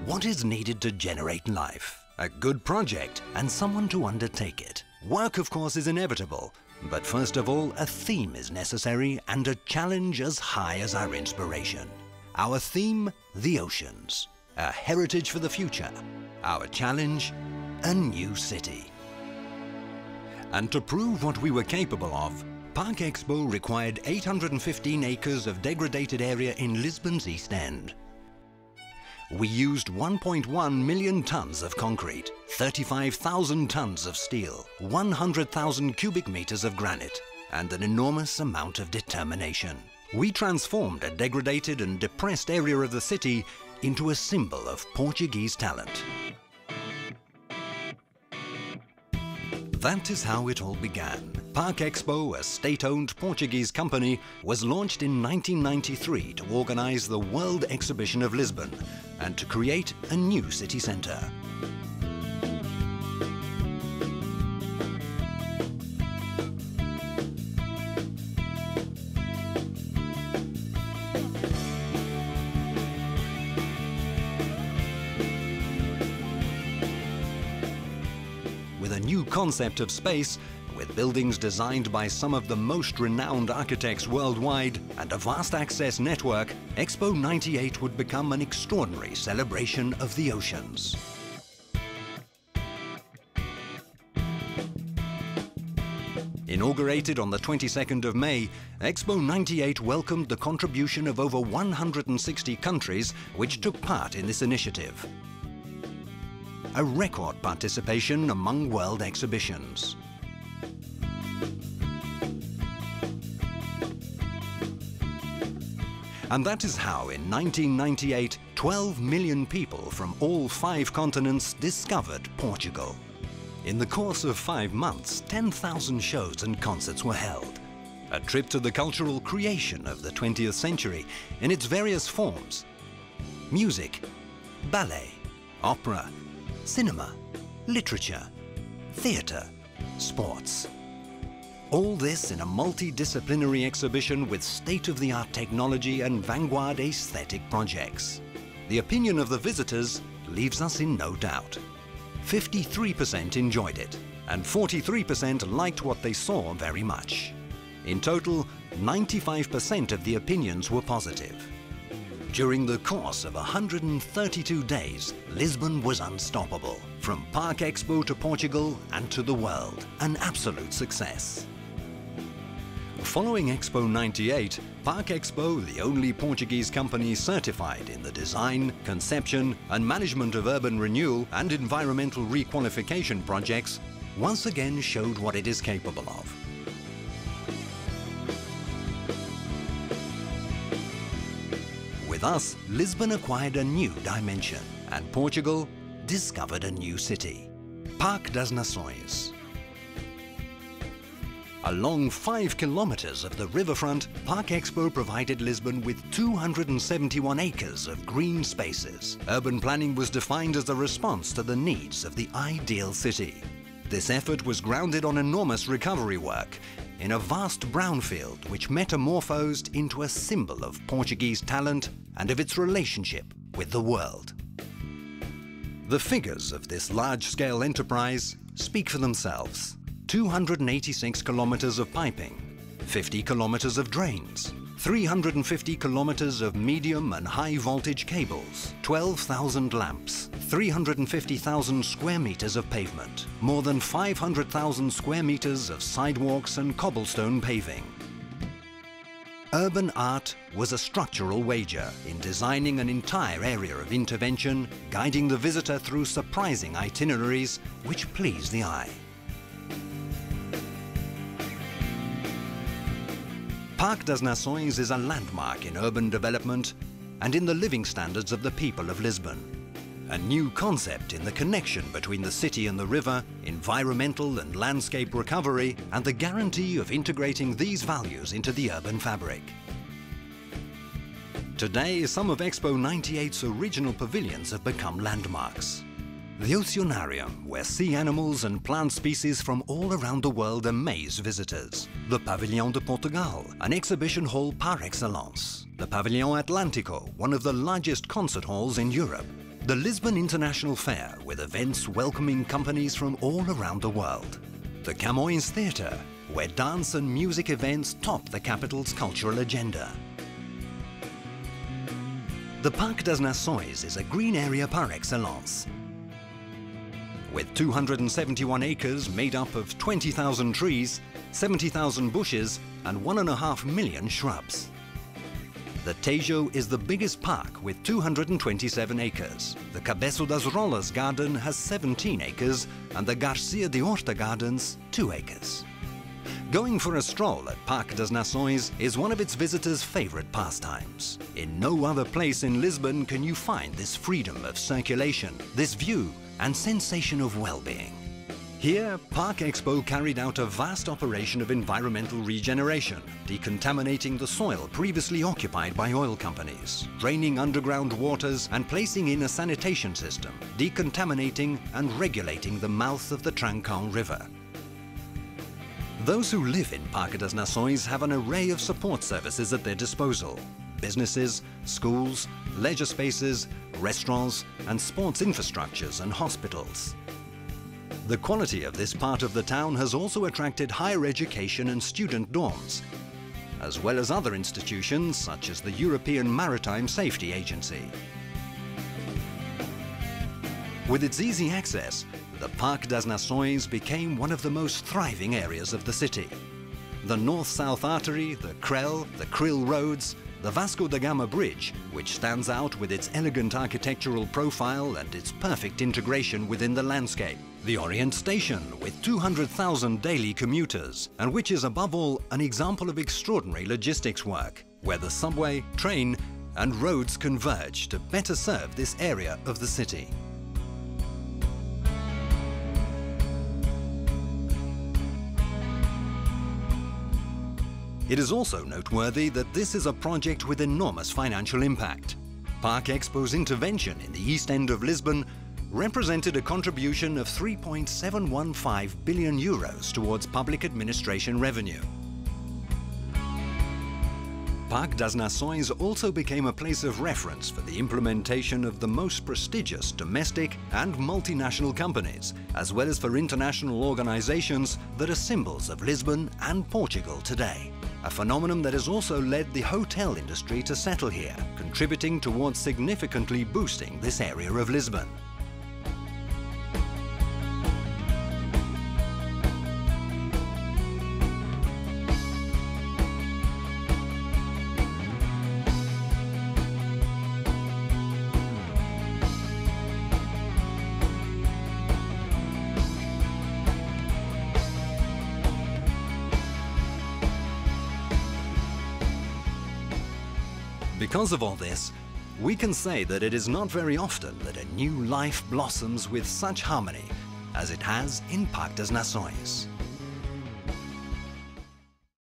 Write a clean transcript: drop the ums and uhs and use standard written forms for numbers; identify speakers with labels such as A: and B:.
A: What is needed to generate life? A good project and someone to undertake it. Work, of course, is inevitable, but first of all, a theme is necessary and a challenge as high as our inspiration. Our theme, the oceans. A heritage for the future. Our challenge, a new city. And to prove what we were capable of, ParkExpo required 815 acres of degraded area in Lisbon's East End. We used 1.1 million tons of concrete, 35,000 tons of steel, 100,000 cubic meters of granite, and an enormous amount of determination. We transformed a degraded and depressed area of the city into a symbol of Portuguese talent. That is how it all began. ParkExpo, a state-owned Portuguese company, was launched in 1993 to organize the World Exhibition of Lisbon and to create a new city centre. With a new concept of space, with buildings designed by some of the most renowned architects worldwide and a vast access network, EXPO'98 would become an extraordinary celebration of the oceans. Inaugurated on the 22nd of May, EXPO'98 welcomed the contribution of over 160 countries which took part in this initiative. A record participation among world exhibitions. And that is how, in 1998, 12 million people from all 5 continents discovered Portugal. In the course of 5 months, 10,000 shows and concerts were held. A trip to the cultural creation of the 20th century in its various forms. Music, ballet, opera, cinema, literature, theatre, sports. All this in a multidisciplinary exhibition with state-of-the-art technology and vanguard aesthetic projects. The opinion of the visitors leaves us in no doubt. 53% enjoyed it, and 43% liked what they saw very much. In total, 95% of the opinions were positive. During the course of 132 days, Lisbon was unstoppable. From ParkExpo to Portugal and to the world, an absolute success. Following EXPO'98, ParkExpo, the only Portuguese company certified in the design, conception and management of urban renewal and environmental requalification projects, once again showed what it is capable of. With us, Lisbon acquired a new dimension and Portugal discovered a new city, Parque das Nações. Along 5 kilometers of the riverfront, ParkExpo provided Lisbon with 271 acres of green spaces. Urban planning was defined as a response to the needs of the ideal city. This effort was grounded on enormous recovery work in a vast brownfield which metamorphosed into a symbol of Portuguese talent and of its relationship with the world. The figures of this large-scale enterprise speak for themselves. 286 kilometers of piping, 50 kilometers of drains, 350 kilometers of medium and high voltage cables, 12,000 lamps, 350,000 square meters of pavement, more than 500,000 square meters of sidewalks and cobblestone paving. Urban art was a structural wager in designing an entire area of intervention, guiding the visitor through surprising itineraries which please the eye. Parque das Nações is a landmark in urban development and in the living standards of the people of Lisbon. A new concept in the connection between the city and the river, environmental and landscape recovery, and the guarantee of integrating these values into the urban fabric. Today, some of EXPO'98's original pavilions have become landmarks. The Oceanarium, where sea animals and plant species from all around the world amaze visitors. The Pavilion de Portugal, an exhibition hall par excellence. The Pavilion Atlântico, one of the largest concert halls in Europe. The Lisbon International Fair, with events welcoming companies from all around the world. The Camões Theatre, where dance and music events top the capital's cultural agenda. The Parque das Nações is a green area par excellence. With 271 acres made up of 20,000 trees, 70,000 bushes and 1.5 million shrubs. The Tejo is the biggest park with 227 acres. The Cabeço das Rolas garden has 17 acres and the Garcia de Horta gardens 2 acres. Going for a stroll at Parque das Nações is one of its visitors' favorite pastimes. In no other place in Lisbon can you find this freedom of circulation, this view and sensation of well-being. Here, ParkExpo carried out a vast operation of environmental regeneration, decontaminating the soil previously occupied by oil companies, draining underground waters and placing in a sanitation system, decontaminating and regulating the mouth of the Trancão River. Those who live in Parque das Nações have an array of support services at their disposal. Businesses, schools, leisure spaces, restaurants and sports infrastructures and hospitals. The quality of this part of the town has also attracted higher education and student dorms, as well as other institutions such as the European Maritime Safety Agency. With its easy access, the Parque das Nações became one of the most thriving areas of the city. The North-South Artery, the Krill roads, the Vasco da Gama Bridge, which stands out with its elegant architectural profile and its perfect integration within the landscape. The Orient Station, with 200,000 daily commuters, and which is above all an example of extraordinary logistics work, where the subway, train and roads converge to better serve this area of the city. It is also noteworthy that this is a project with enormous financial impact. ParkExpo's intervention in the East End of Lisbon represented a contribution of 3.715 billion euros towards public administration revenue. Parque das Nações also became a place of reference for the implementation of the most prestigious domestic and multinational companies, as well as for international organizations that are symbols of Lisbon and Portugal today. A phenomenon that has also led the hotel industry to settle here, contributing towards significantly boosting this area of Lisbon. Because of all this, we can say that it is not very often that a new life blossoms with such harmony as it has in Parque das Nações.